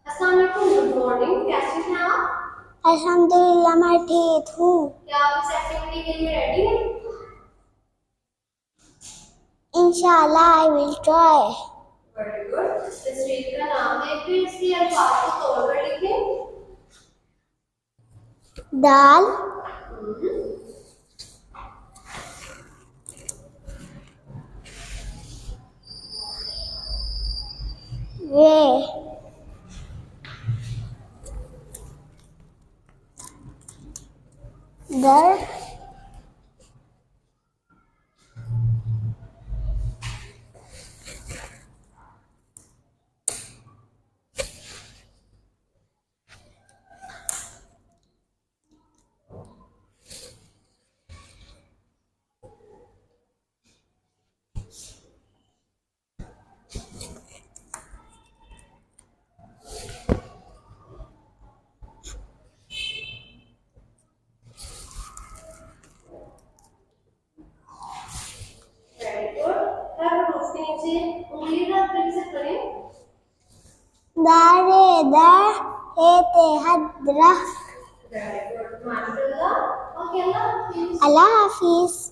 अस्सलाम वालेकुम, good morning. कैसे हैं आप? अल्हम्दुलिल्लाह मैं ठीक हूँ। क्या आप इस एक्टिविटी के लिए रेडी हैं? इंशाल्लाह I will try. Very good. इस चीज का नाम है, फिर इसके अल्फाज को तोड़कर लिखें। दाल, वे, दर, वेरी गुड। अब उसके नीचे उंगली रखकर इसे करें। दारे, दर, हे ते हद्र। वेरी गुड, माशाल्लाह। ओके, अल्लाह हाफिज। अल्लाह हाफिज।